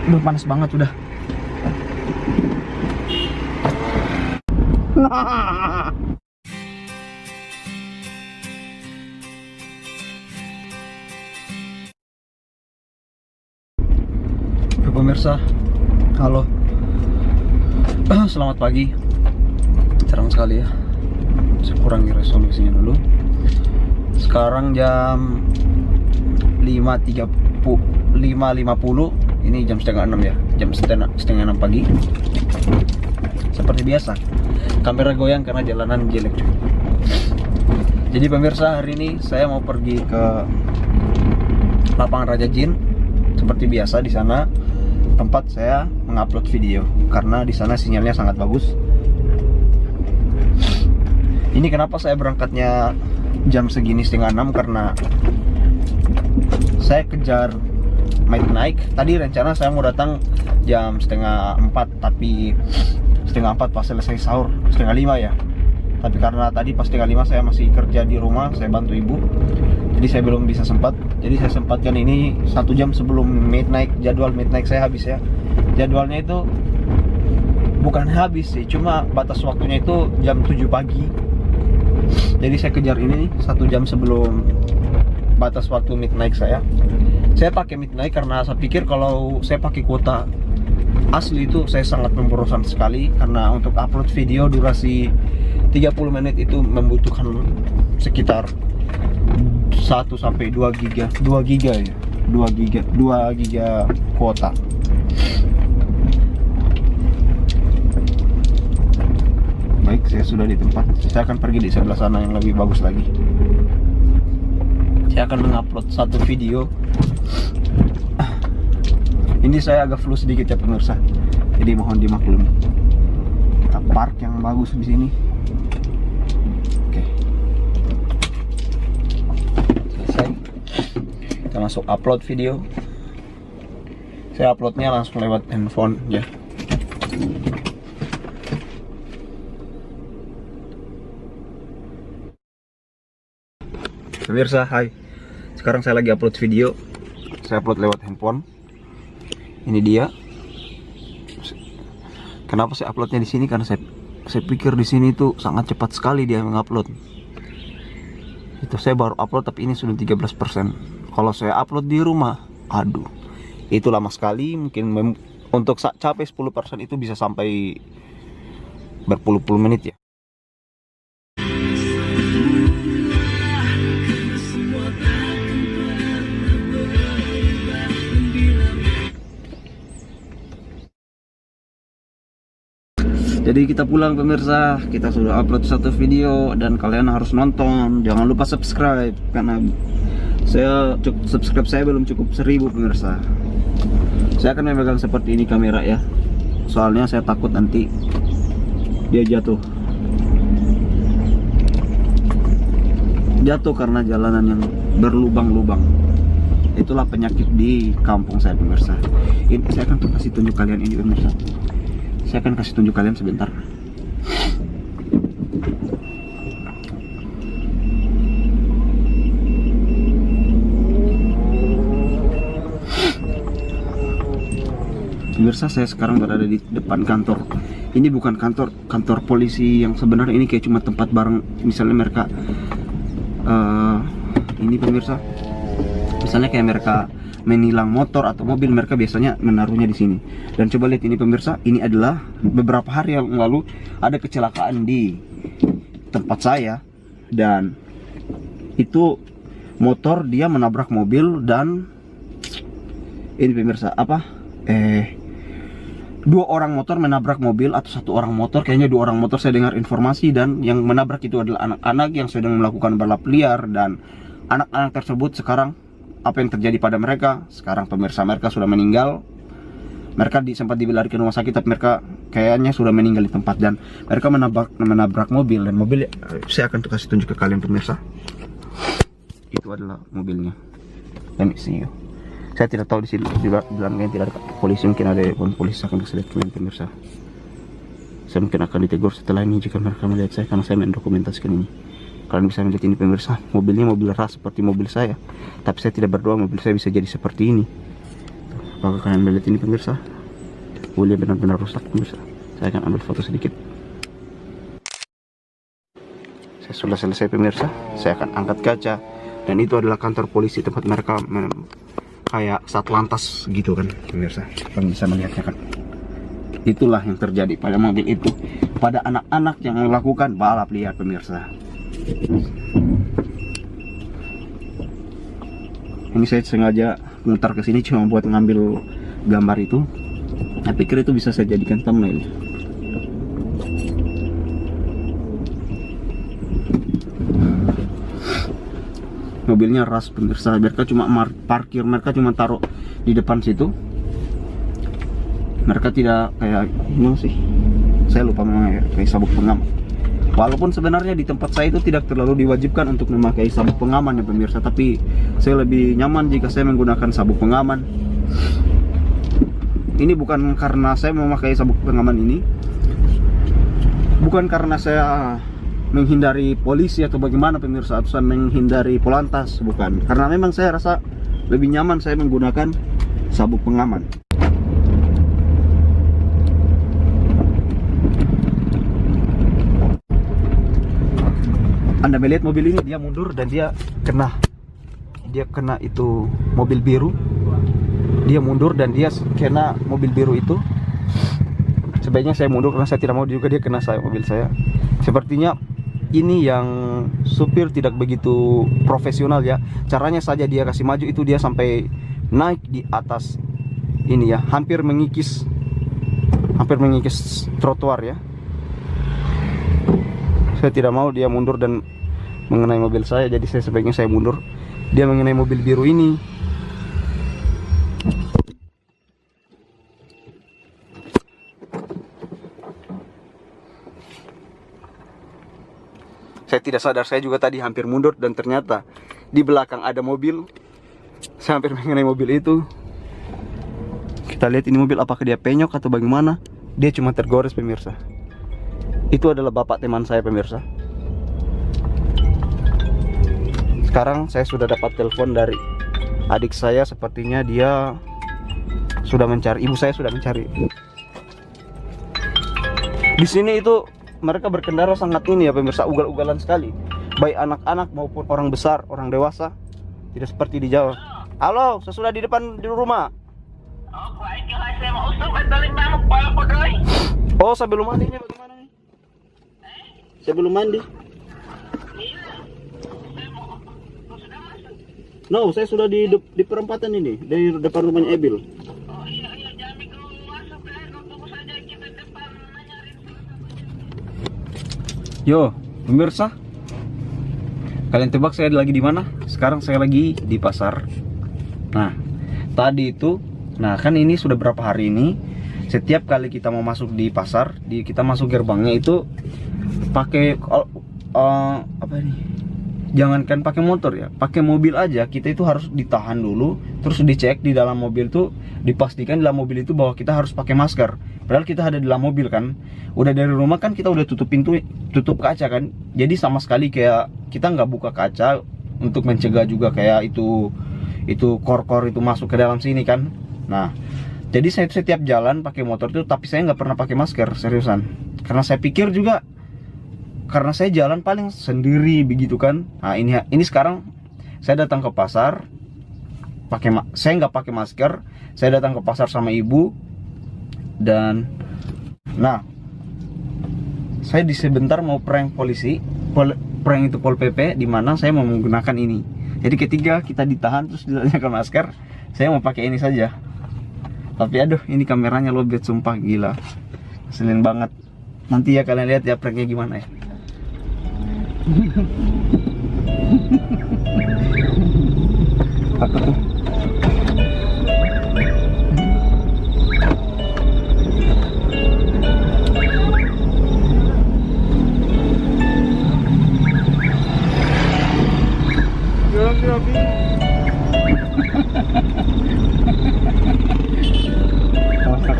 Udah panas banget udah. Pemirsa, halo. Selamat pagi. Cerah sekali ya. Saya kurangi resolusinya dulu. Sekarang jam 5.50. Ini jam setengah 6 ya. Jam setengah 6 pagi. Seperti biasa, kamera goyang karena jalanan jelek cuy. Jadi pemirsa, hari ini saya mau pergi ke lapangan Raja Jin. Seperti biasa, di sana tempat saya mengupload video karena di sana sinyalnya sangat bagus. Ini kenapa saya berangkatnya jam segini setengah 6, karena saya kejar midnight. Tadi rencana saya mau datang jam setengah 4, tapi setengah 4 pas selesai sahur, setengah 5 ya. Tapi karena tadi pas setengah 5 saya masih kerja di rumah, saya bantu ibu, jadi saya belum bisa sempat. Jadi saya sempatkan ini 1 jam sebelum midnight. Jadwal midnight saya habis ya. Jadwalnya itu bukan habis sih, cuma batas waktunya itu jam 7 pagi. Jadi saya kejar ini 1 jam sebelum batas waktu midnight saya. Saya pakai midnight karena saya pikir kalau saya pakai kuota asli itu saya sangat memborosan sekali, karena untuk upload video durasi 30 menit itu membutuhkan sekitar 1 sampai 2 giga ya. 2 giga kuota. Baik, saya sudah di tempat. Saya akan pergi di sebelah sana yang lebih bagus lagi. Saya akan mengupload 1 video. Ini saya agak flu sedikit ya pemirsa, jadi mohon dimaklumi. Kita park yang bagus di sini. Oke, selesai. Kita masuk upload video. Saya uploadnya langsung lewat handphone ya. Pemirsa, hai. Sekarang saya lagi upload video. Saya upload lewat handphone. Ini dia. Kenapa saya uploadnya di sini? Karena saya pikir di sini tuh sangat cepat sekali dia mengupload. Itu saya baru upload tapi ini sudah 13%. Kalau saya upload di rumah, aduh, itu lama sekali. Mungkin untuk capai 10% itu bisa sampai berpuluh-puluh menit ya. Jadi kita pulang pemirsa, kita sudah upload 1 video dan kalian harus nonton. Jangan lupa subscribe, karena subscribe saya belum cukup 1000 pemirsa. Saya akan memegang seperti ini kamera ya, soalnya saya takut nanti dia jatuh karena jalanan yang berlubang-lubang. Itulah penyakit di kampung saya pemirsa. Ini saya akan kasih tunjuk kalian ini pemirsa. Saya akan kasih tunjuk kalian sebentar. Pemirsa, saya sekarang berada di depan kantor. Ini bukan kantor polisi yang sebenarnya, ini kayak cuma tempat barang. Misalnya mereka ini pemirsa, misalnya kayak mereka menilang motor atau mobil, mereka biasanya menaruhnya di sini. Dan coba lihat ini pemirsa, ini adalah beberapa hari yang lalu ada kecelakaan di tempat saya, dan itu motor dia menabrak mobil. Dan ini pemirsa, 2 orang motor menabrak mobil, atau 1 orang motor, kayaknya 2 orang motor saya dengar informasi. Dan yang menabrak itu adalah anak-anak yang sedang melakukan balap liar. Dan anak-anak tersebut sekarang, apa yang terjadi pada mereka sekarang pemirsa, mereka sudah meninggal. Mereka sempat dilarikan ke rumah sakit, tapi mereka kayaknya sudah meninggal di tempat. Dan mereka menabrak mobil, dan mobil saya akan kasih tunjuk ke kalian pemirsa. Itu adalah mobilnya. Let me see you. Saya tidak tahu di sini di belakangnya tidak ada polisi, mungkin ada polisi. Akan kasih lihat kalian pemirsa. Saya mungkin akan ditegur setelah ini jika mereka melihat saya, karena saya mendokumentasikan ini. Kalian bisa melihat ini pemirsa, mobilnya mobil ras seperti mobil saya, tapi saya tidak berdoa mobil saya bisa jadi seperti ini. Apakah kalian melihat ini pemirsa? Kuliah benar-benar rusak pemirsa. Saya akan ambil foto sedikit. Saya sudah selesai pemirsa. Saya akan angkat kaca. Dan itu adalah kantor polisi, tempat mereka kayak satlantas gitu kan pemirsa. Kalian bisa melihatnya kan. Itulah yang terjadi pada mobil itu, pada anak-anak yang melakukan balap liar pemirsa. Ini saya sengaja mutar ke sini cuma buat ngambil gambar itu. Saya pikir itu bisa saya jadikan thumbnail. Mobilnya ras pemirsa. Mereka cuma parkir, mereka cuma taruh di depan situ. Mereka tidak kayak ini sih. Saya lupa memang ya, kayak sabuk pengaman. Walaupun sebenarnya di tempat saya itu tidak terlalu diwajibkan untuk memakai sabuk pengaman ya pemirsa, tapi saya lebih nyaman jika saya menggunakan sabuk pengaman. Ini bukan karena saya memakai sabuk pengaman ini, bukan karena saya menghindari polisi atau bagaimana pemirsa, atau saya menghindari polantas, bukan. Karena memang saya rasa lebih nyaman saya menggunakan sabuk pengaman. Anda melihat mobil ini, dia mundur dan dia kena itu mobil biru. Dia mundur dan dia kena mobil biru itu. Sebaiknya saya mundur karena saya tidak mau juga dia kena mobil saya. Sepertinya ini yang supir tidak begitu profesional ya. Caranya saja dia kasih maju itu, dia sampai naik di atas ini ya, hampir mengikis trotoar ya. Saya tidak mau dia mundur dan mengenai mobil saya, jadi sebaiknya saya mundur. Dia mengenai mobil biru ini. Saya tidak sadar, saya juga tadi hampir mundur dan ternyata di belakang ada mobil. Saya hampir mengenai mobil itu. Kita lihat ini mobil apakah dia penyok atau bagaimana. Dia cuma tergores pemirsa. Itu adalah bapak teman saya pemirsa. Sekarang saya sudah dapat telepon dari adik saya, sepertinya dia sudah mencari, ibu saya sudah mencari. Di sini itu mereka berkendara sangat ini ya pemirsa, ugal-ugalan sekali. Baik anak-anak maupun orang besar, orang dewasa. Tidak seperti di Jawa. Halo, saya sudah di depan di rumah. Oh, saya belum mandinya bagaimana nih? Saya belum mandi. No, saya sudah di perempatan ini, dari depan rumahnya Ebil. Yo, pemirsa, kalian tebak saya lagi di mana? Sekarang saya lagi di pasar. Nah, tadi itu, kan ini sudah berapa hari ini? Setiap kali kita mau masuk di pasar, kita masuk gerbangnya itu pakai apa ini? Jangankan pakai motor ya, pakai mobil aja kita itu harus ditahan dulu, terus dicek di dalam mobil tuh, dipastikan di dalam mobil itu bahwa kita harus pakai masker. Padahal kita ada di dalam mobil kan, udah dari rumah kan kita udah tutup pintu, tutup kaca kan, jadi sama sekali kayak kita nggak buka kaca untuk mencegah juga kayak itu kor-kor itu masuk ke dalam sini kan. Nah, jadi saya setiap jalan pakai motor itu, tapi saya nggak pernah pakai masker seriusan, karena saya pikir juga karena saya jalan paling sendiri begitu kan. Nah ini sekarang saya datang ke pasar saya nggak pakai masker. Saya datang ke pasar sama ibu dan saya di sebentar mau prank polisi, prank itu Pol PP, di mana saya mau menggunakan ini. Jadi ketika kita ditahan terus ditanyakan masker, saya mau pakai ini saja. Tapi aduh, ini kameranya lobet sumpah, gila, ngeselin banget. Nanti ya kalian lihat ya pranknya gimana ya. Apa tuh?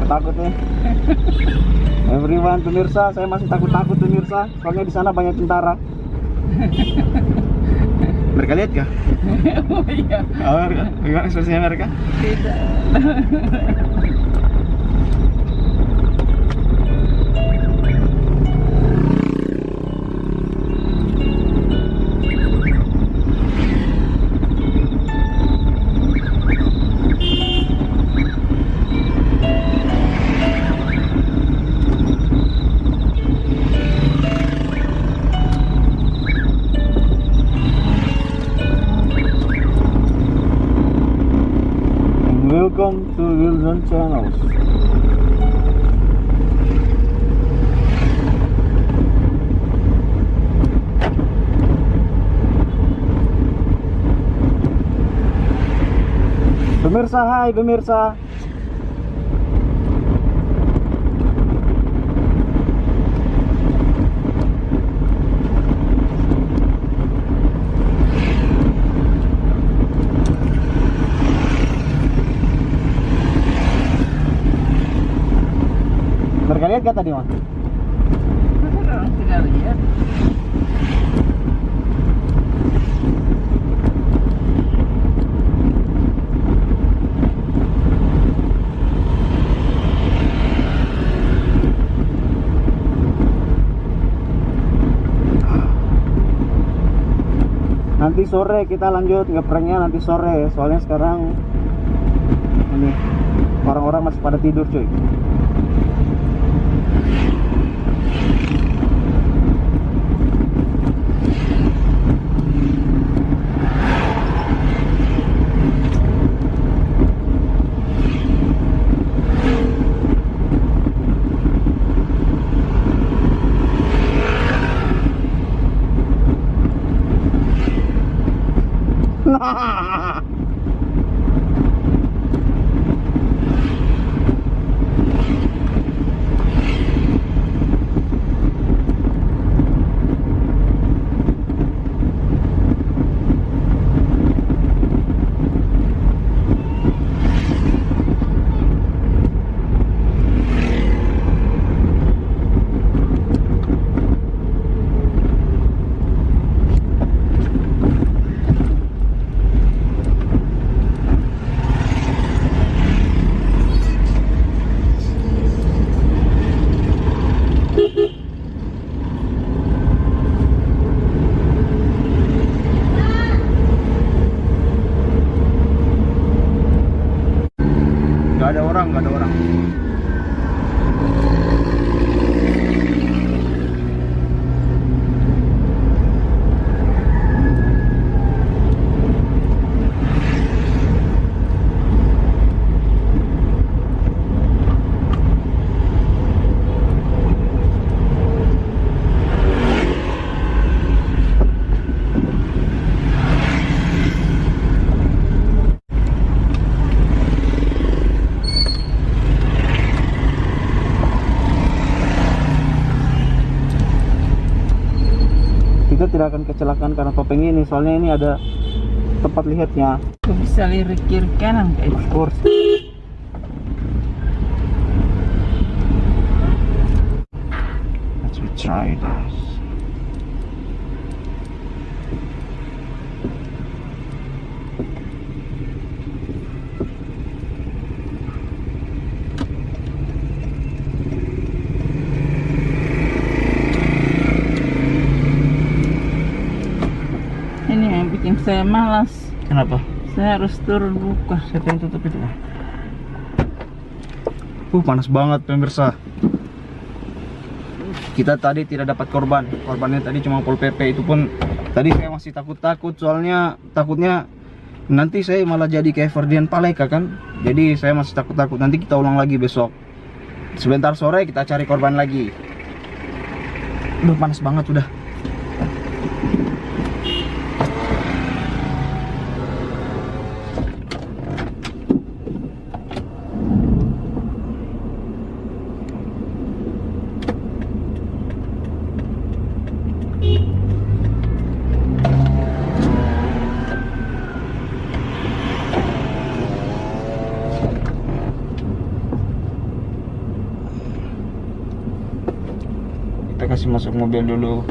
Takut nih. Everyone, pemirsa, saya masih takut pemirsa, soalnya di sana banyak tentara. Mereka lihat kah? Oh iya. Oh, gimana ekspresinya mereka? Tidak. Welcome to Wilson Channels. Pemirsa, hai pemirsa. Mereka lihat gak tadi, Mas? Orang tidak lihat. Nanti sore kita lanjut ngepranknya, nanti sore. Soalnya sekarang ini orang-orang masih pada tidur, cuy. Gak ada orang, gak ada orang. Kita tidak akan kecelakaan karena topeng ini, soalnya ini ada tempat lihatnya. Kok bisa lirik kiri kanan guys? Of course. Let's try this. Ini yang bikin saya malas. Kenapa? Saya harus turun buka. Saya pengen tutup itu. Panas banget pemirsa. Kita tadi tidak dapat korban. Korbannya tadi cuma Pol PP. Itu pun tadi saya masih takut-takut, soalnya takutnya nanti saya malah jadi kayak Ferdian Paleka kan. Jadi saya masih takut-takut. Nanti kita ulang lagi besok. Sebentar sore kita cari korban lagi. Udah panas banget udah. Kita kasih masuk mobil dulu.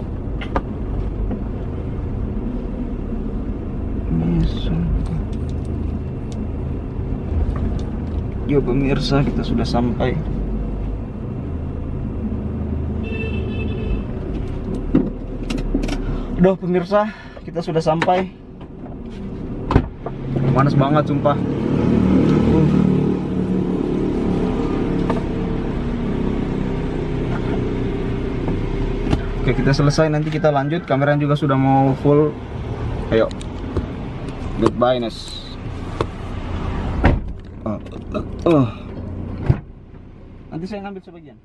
Yo pemirsa, kita sudah sampai. Udah pemirsa, kita sudah sampai. Panas banget sumpah. Oke, kita selesai, nanti kita lanjut. Kameranya juga sudah mau full. Ayo. Goodbye, Nes. Nanti saya ngambil sebagian.